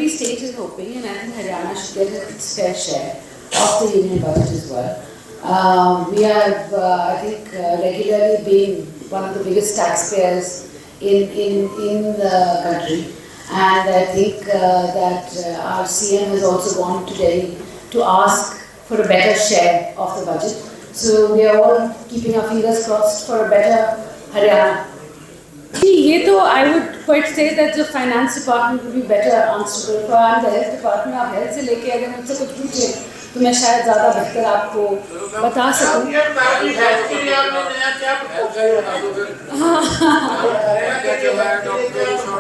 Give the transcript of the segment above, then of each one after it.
every state is hoping, and I think Haryana should get its fair share of the union budget as well. We have, I think, regularly been one of the biggest taxpayers in the country, and I think that our CM has also gone to Delhi to ask for a better share of the budget. So we are all keeping our fingers crossed for a better Haryana. ये तो I would quite say that the finance department will be better answerable for, and the health department. आप health से लेके अगर मुझसे कुछ पूछे तो मैं शायद ज़्यादा बेहतर आपको बता सकूं।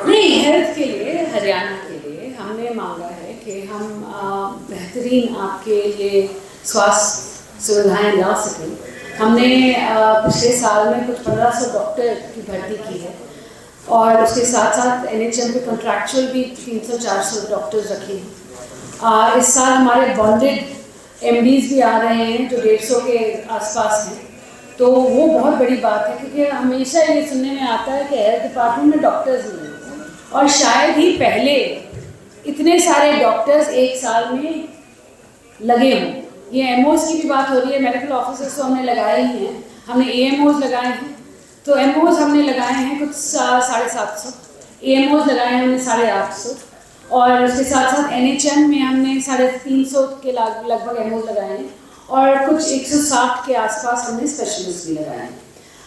नहीं, हेल्थ के लिए, हरियाणा के लिए हमने मांगा है कि हम बेहतरीन आपके लिए स्वास्थ्य सुविधाएं ला सकें। हमने पिछले साल में कुछ 1500 डॉक्टर की भर्ती की है, और उसके साथ साथ NHM के कॉन्ट्रैक्चुअल भी 300-400 डॉक्टर्स रखे हैं। इस साल हमारे बॉन्डेड MDs भी आ रहे हैं जो 150 के आसपास हैं, तो वो बहुत बड़ी बात है, क्योंकि हमेशा ये सुनने में आता है कि हेल्थ डिपार्टमेंट में डॉक्टर्स नहीं हैं, और शायद ही पहले इतने सारे डॉक्टर्स एक साल में लगे हों। ये MOs की भी बात हो रही है, मेडिकल ऑफिसर्स तो हमने लगाए ही हैं, हमने AMOs लगाए हैं, तो MOs हमने लगाए हैं कुछ 750, AMOs लगाए हैं हमने 850, और उसके साथ साथ NHM में हमने 350 के लगभग MOs लगाए हैं, और कुछ 160 के आसपास हमने स्पेशलिस्ट भी लगाए हैं।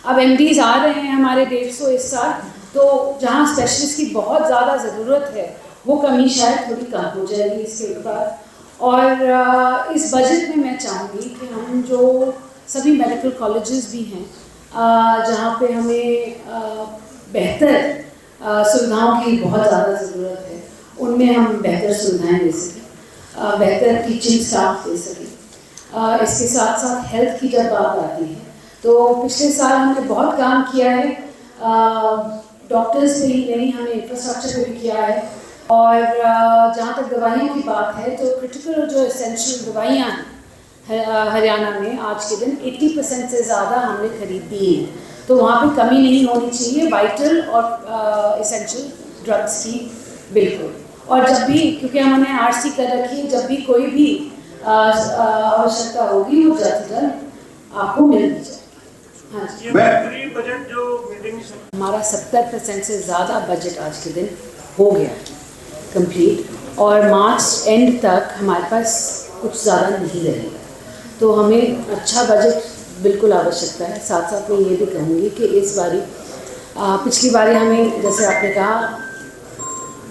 अब MDs आ रहे हैं हमारे 150 इस साल, तो जहाँ स्पेशलिस्ट की बहुत ज़्यादा ज़रूरत है वो कमी शायद थोड़ी कम हो जाएगी इसके बाद। और इस बजट में मैं चाहूँगी कि हम जो सभी मेडिकल कॉलेजेस भी हैं जहाँ पे हमें बेहतर सुविधाओं की बहुत ज़्यादा ज़रूरत है, उनमें हम बेहतर सुविधाएं दे सकें, बेहतर टीचिंग स्टाफ दे सकें। इसके साथ साथ हेल्थ की जब बात आती है तो पिछले साल हमने बहुत काम किया है, डॉक्टर्स पे ही नहीं, हमने इंफ्रास्ट्रक्चर पे भी किया है, और जहाँ तक दवाइयों की बात है तो क्रिटिकल जो एसेंशियल दवाइयाँ हैं हरियाणा में आज के दिन 80% से ज़्यादा हमने खरीद दी हैं, तो वहाँ पे कमी नहीं होनी चाहिए वाइटल और एसेंशियल ड्रग्स की, बिल्कुल। और जब भी, क्योंकि हमने RC कर रखी है, जब भी कोई भी आवश्यकता होगी वो जल्द से जल्द आपको मिल जाएगी। हाँ जी, बजट जो मीटिंग हमारा 70% से ज़्यादा बजट आज के दिन हो गया कंप्लीट, और मार्च एंड तक हमारे पास कुछ ज़्यादा नहीं रहेगा, तो हमें अच्छा बजट बिल्कुल आवश्यकता है। साथ साथ मैं ये भी कहूँगी कि इस बारी पिछली बारी हमें, जैसे आपने कहा,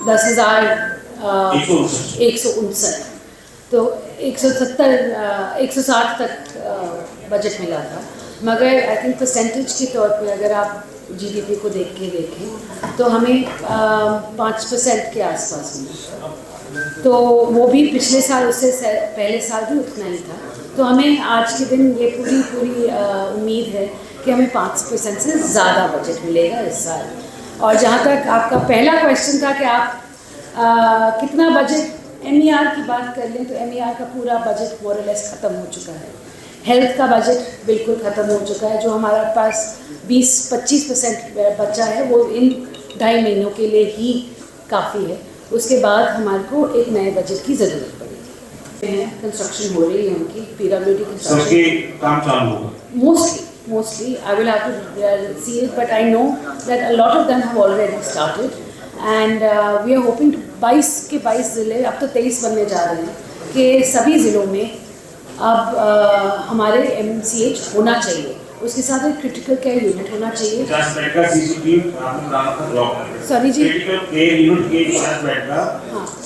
10,159, तो 160 तक बजट मिला था, मगर आई थिंक परसेंटेज के तौर पे अगर आप GDP को देखें तो हमें 5% के आसपास मिला, तो वो भी पिछले साल, उससे पहले साल भी उतना ही था। तो हमें आज के दिन ये पूरी उम्मीद है कि हमें 5% से ज़्यादा बजट मिलेगा इस साल। और जहाँ तक आपका पहला क्वेश्चन था कि आप कितना बजट, MER की बात कर लें तो MER का पूरा बजट मोर और लेस ख़त्म हो चुका है। हेल्थ का बजट बिल्कुल ख़त्म हो चुका है, जो हमारे पास 20-25% बचा है वो इन 2.5 महीनों के लिए ही काफ़ी है। उसके बाद हमारे को एक नए बजट की ज़रूरत पड़ेगी। कंस्ट्रक्शन हो रही है उनकी, PWD कंस्ट्रक्शन काम चालू होगा mostly I will have to see it, but I know that a lot of them have already started, and we are hoping to 22 के 22 ज़िले, अब तो 23 बनने जा रहे हैं, कि सभी ज़िलों में अब हमारे MCH होना चाहिए, उसके साथ एक क्रिटिकल केयर यूनिट होना चाहिए। सॉरी जी,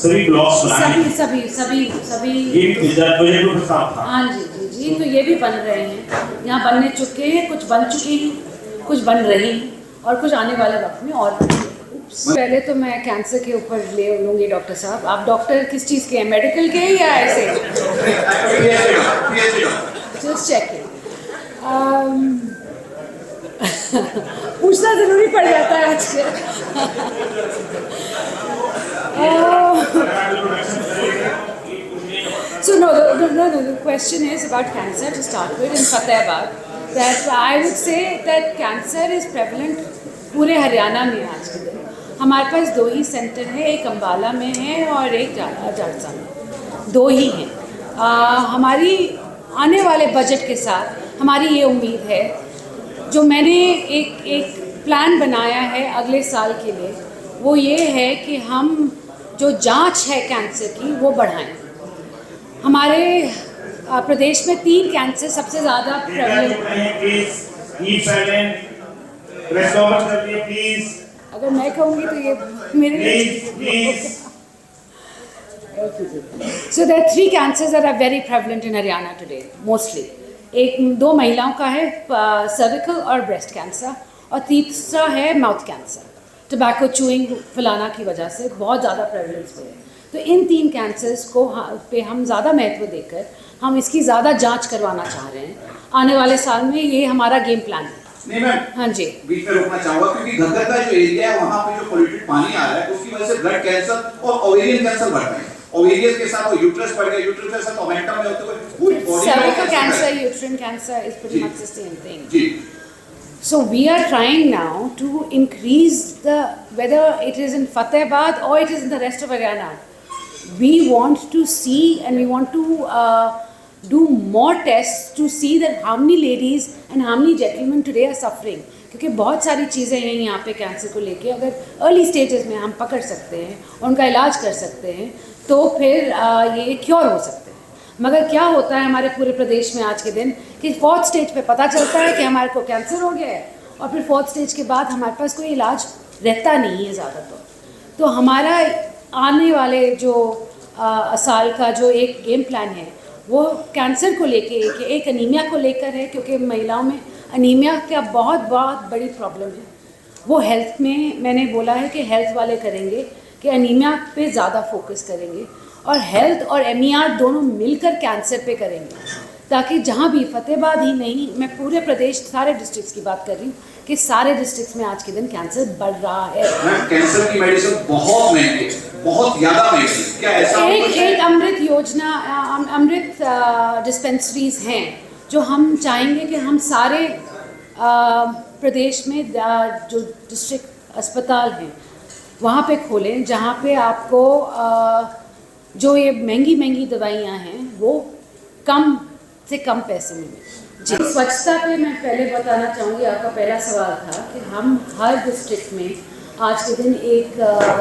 सभी ब्लॉक्स हाँ जी, तो ये भी बन रहे हैं, यहाँ बनने चुके हैं, कुछ बन चुके हैं, कुछ बन रहे हैं, और कुछ आने वाले वक्त में और पहले तो मैं कैंसर के ऊपर ले लूँगी डॉक्टर साहब। आप डॉक्टर किस चीज़ के हैं, मेडिकल के या ऐसे? Just checking. पूछना ज़रूरी पड़ जाता है आज के। So no, the question is about cancer to start with in Fatehbad. That I would say that cancer is prevalent पूरे हरियाणा में आज के दिन, हमारे पास 2 ही सेंटर है, एक अम्बाला में है और एक जाड़सा में, 2 ही हैं। हमारी आने वाले बजट के साथ हमारी ये उम्मीद है, जो मैंने एक प्लान बनाया है अगले साल के लिए, वो ये है कि हम जो जांच है कैंसर की वो बढ़ाएं। हमारे प्रदेश में 3 कैंसर सबसे ज़्यादा अगर मैं कहूँगी तो ये मेरे लिए So there are 3 cancers that are very prevalent in Haryana today, mostly. 2 महिलाओं का है cervical और breast cancer, और तीसरा है माउथ कैंसर। टबैको चूइंग फैलाना की वजह से बहुत ज़्यादा प्रेवलेंस पे है। तो इन 3 कैंसर्स को पे हम ज़्यादा महत्व देकर हम इसकी ज़्यादा जांच करवाना चाह रहे हैं। आने वाले साल में ये हमारा गेम प्लान है। नहीं मैम, हाँ जी, बीच में रोकना चाहूंगा क्योंकि घग्गर का जो एरिया है वहाँ पे जो पोल्यूटेड पानी आ रहा है उसकी वजह से ब्लड कैंसर और ओवेरियन कैंसर बढ़ रहे हैं। ओवेरियन के साथ वो यूट्रस बढ़ गया, यूट्रस के साथ मोमेंटम में होते हुए पूरी बॉडी में cervical cancer, uterine cancer is pretty much the same thing. Ji. So we are trying now to increase whether it is in Fatehbad or it is in the rest of Haryana. We want to see and we want to do more tests to see that how many ladies and how many gentlemen today are suffering. क्योंकि बहुत सारी चीज़ें हैं यहाँ पे cancer को लेके, अगर अर्ली स्टेजेस में हम पकड़ सकते हैं और उनका इलाज कर सकते हैं तो फिर ये क्योर हो सकते हैं। मगर क्या होता है हमारे पूरे प्रदेश में आज के दिन कि 4th स्टेज पे पता चलता है कि हमारे को कैंसर हो गया है, और फिर 4th स्टेज के बाद हमारे पास कोई इलाज रहता नहीं है ज़्यादातर। तो हमारा आने वाले जो साल का जो एक गेम प्लान है वो कैंसर को लेके एक अनीमिया को लेकर है, क्योंकि महिलाओं में अनीमिया का बहुत बड़ी प्रॉब्लम है। वो हेल्थ में मैंने बोला है कि हेल्थ वाले करेंगे कि अनीमिया पे ज़्यादा फोकस करेंगे, और हेल्थ और MER दोनों मिलकर कैंसर पे करेंगे, ताकि जहाँ भी फतेहाबाद ही नहीं, मैं पूरे प्रदेश सारे डिस्ट्रिक्ट्स की बात कर रही हूँ कि सारे डिस्ट्रिक्ट्स में आज के दिन कैंसर बढ़ रहा है। कैंसर की मेडिसिन बहुत महंगी है, बहुत ज़्यादा महंगी है। क्या ऐसा एक अमृत योजना, अमृत डिस्पेंसरीज हैं जो हम चाहेंगे कि हम सारे प्रदेश में जो डिस्ट्रिक्ट अस्पताल हैं वहाँ पे खोलें, जहाँ पे आपको जो ये महंगी दवाइयाँ हैं वो कम से कम पैसे मिले। जी, स्वच्छता पे मैं पहले बताना चाहूँगी, आपका पहला सवाल था कि हम हर डिस्ट्रिक्ट में आज के दिन एक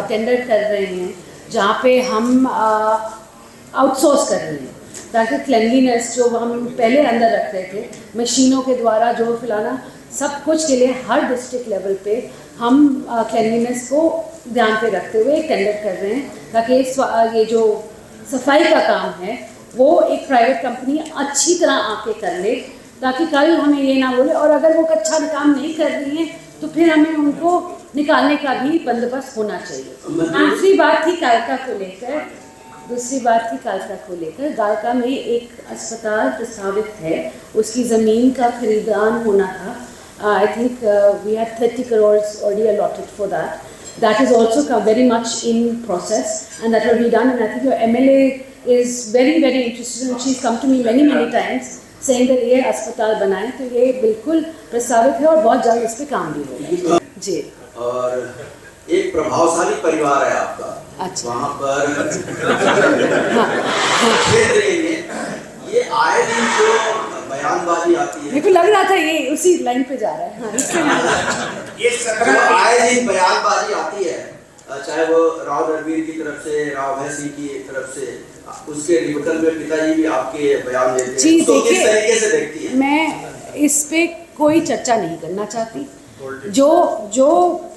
टेंडर कर रहे हैं जहाँ पे हम आउटसोर्स कर रहे हैं, ताकि क्लेanलीनेस जो हम पहले अंदर रख रहे थे मशीनों के द्वारा जो फैलाना, सब कुछ के लिए हर डिस्ट्रिक्ट लेवल पे हम क्लेanलीनेस को ध्यान पे रखते हुए एक टेंडर कर रहे हैं, ताकि ये जो सफाई का काम है वो एक प्राइवेट कंपनी अच्छी तरह आके कर ले, ताकि कल हमें ये ना बोले, और अगर वो अच्छा काम नहीं कर रही है तो फिर हमें उनको निकालने का भी बंदोबस्त होना चाहिए। दूसरी बात थी कालका को लेकर, कालका में एक अस्पताल प्रस्तावित है, उसकी ज़मीन का खरीदान होना था। I think we had 30 crores already allotted for that. That is also very much in process, and that will be done. And I think your MLA is very interested, and she's come to me many times saying that ये अस्पताल बनाएं, तो ये बिल्कुल प्रस्तावित है और बहुत जल्द इस पे काम भी होगा। जी। और एक प्रभावशाली परिवार है आपका। अच्छा। वहाँ पर ये आए दिन जो बयानबाजी आती है, मेरे को लग रहा था ये उसी लाइन पे जा रहा है। हाँ, जो आए दिन बयानबाजी आती है, चाहे वो राव रणवीर की तरफ से, राव भय सिंह की तरफ से, उसके रिबटल में पिताजी भी आपके बयान देते हैं। जी, तो किस तरीके से देखती है? मैं इस पे कोई चर्चा नहीं करना चाहती। जो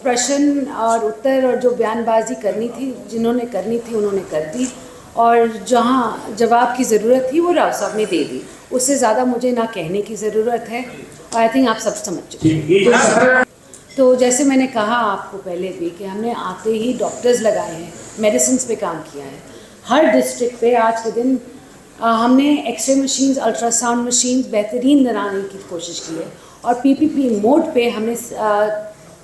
प्रश्न और उत्तर और जो बयानबाजी करनी थी, जिन्होंने करनी थी उन्होंने कर दी, और जहाँ जवाब की ज़रूरत थी वो राव साहब ने दे दी। उससे ज़्यादा मुझे ना कहने की ज़रूरत है, और आई थिंक आप सब समझ चुके हैं। तो जैसे मैंने कहा आपको पहले भी कि हमने आते ही डॉक्टर्स लगाए हैं, मेडिसिन पे काम किया है। हर डिस्ट्रिक्ट पे आज के दिन हमने एक्सरे मशीन्स, अल्ट्रासाउंड मशीन्स बेहतरीन लगाने की कोशिश की है, और PPP मोड पे हमने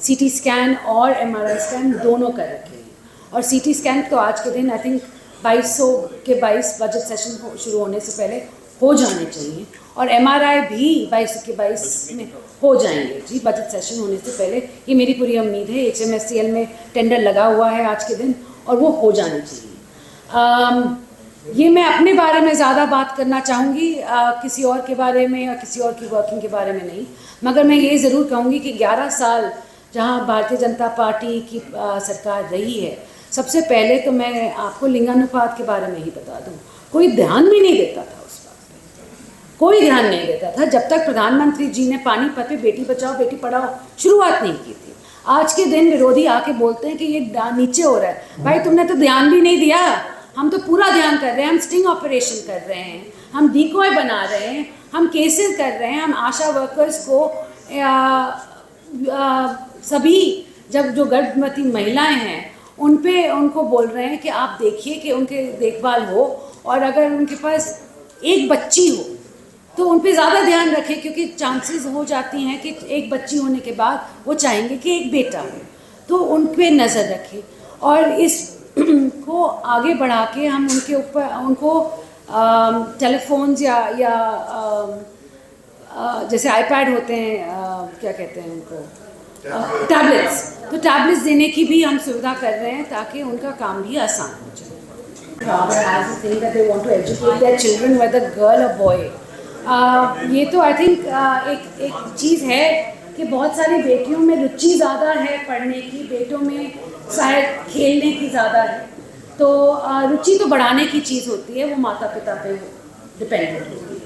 CT स्कैन और MRI स्कैन दोनों कर रखे हैं। और CT स्कैन तो आज के दिन आई थिंक 2200 के 22 बजट सेशन शुरू होने से पहले हो जाने चाहिए और MRI भी 22 के 22 में हो जाएंगे जी, बजट सेशन होने से पहले। ये मेरी पूरी उम्मीद है। HMSCL में टेंडर लगा हुआ है आज के दिन और वो हो जाने चाहिए। ये मैं अपने बारे में ज़्यादा बात करना चाहूँगी, किसी और के बारे में या किसी और की वर्किंग के बारे में नहीं, मगर मैं ये ज़रूर कहूँगी कि 11 साल जहाँ भारतीय जनता पार्टी की सरकार रही है, सबसे पहले तो मैं आपको लिंगानुपात के बारे में ही बता दूँ, कोई ध्यान भी नहीं देता था उस बात पर, कोई ध्यान नहीं देता था जब तक प्रधानमंत्री जी ने पानीपत पे बेटी बचाओ बेटी पढ़ाओ शुरुआत नहीं की थी। आज के दिन विरोधी आके बोलते हैं कि ये नीचे हो रहा है। भाई तुमने तो ध्यान भी नहीं दिया, हम तो पूरा ध्यान कर रहे हैं, हम स्टिंग ऑपरेशन कर रहे हैं, हम डिकॉय बना रहे हैं, हम केसेस कर रहे हैं, हम आशा वर्कर्स को सभी जब जो गर्भवती महिलाएं हैं उनको बोल रहे हैं कि आप देखिए कि उनके देखभाल हो और अगर उनके पास एक बच्ची हो तो उन पे ज़्यादा ध्यान रखें, क्योंकि चांसेस हो जाती हैं कि एक बच्ची होने के बाद वो चाहेंगे कि एक बेटा हो, तो उन पे नज़र रखें और इस को आगे बढ़ा के हम उनके ऊपर उनको टेलीफोन्स या जैसे आईपैड होते हैं, क्या कहते हैं उनको, टैबलेट्स, तो टैबलेट्स देने की भी हम सुविधा कर रहे हैं ताकि उनका काम भी आसान हो जाए। Father has a thing that they want to educate their children, whether girl or boy. ये तो आई थिंक एक चीज़ है कि बहुत सारी बेटियों में रुचि ज़्यादा है पढ़ने की, बेटों में शायद खेलने की ज़्यादा है, तो रुचि तो बढ़ाने की चीज़ होती है, वो माता पिता पे डिपेंडेंट होती है।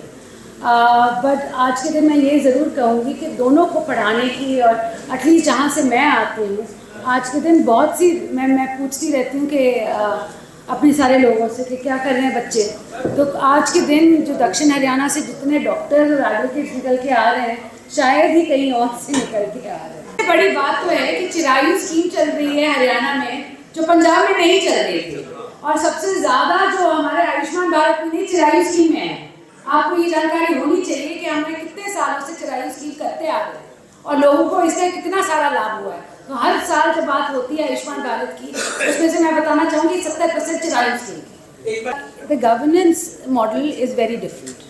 बट आज के दिन मैं ये ज़रूर कहूँगी कि दोनों को पढ़ाने की, और एटलीस्ट जहाँ से मैं आती हूँ आज के दिन बहुत सी मैं पूछती रहती हूँ कि अपने सारे लोगों से कि क्या कर रहे हैं बच्चे, तो आज के दिन जो दक्षिण हरियाणा से जितने डॉक्टर और एडवोकेट्स निकल के आ रहे हैं शायद ही कहीं और से निकल के आ रहे हैं। बड़ी बात तो है कि चिरायु स्कीम चल रही है हरियाणा में जो पंजाब में नहीं चल रही थी, और सबसे ज़्यादा जो हमारे आयुष्मान भारत में चिरायु स्कीम में है। आपको ये जानकारी होनी चाहिए कि हमने कितने सालों से चिरायु स्कीम करते आ रहे हैं और लोगों को इससे कितना सारा लाभ हुआ है। तो हर साल जब बात होती है आयुष्मान भारत की, उसमें से मैं बताना चाहूँगी 70% चिरायु स्कीम की। The governance model is very different.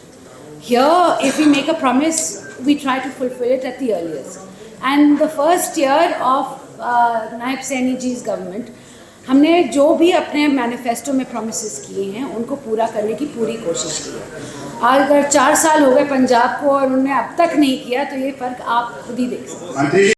Here, if we make a promise, we try to fulfill it at the earliest. And the first year of Nayab Saini जी's government, हमने जो भी अपने मैनिफेस्टो में प्रोमिसेस किए हैं उनको पूरा करने की पूरी कोशिश की है। आज अगर 4 साल हो गए पंजाब को और उन्होंने अब तक नहीं किया, तो ये फ़र्क आप खुद ही देख सकते हैं।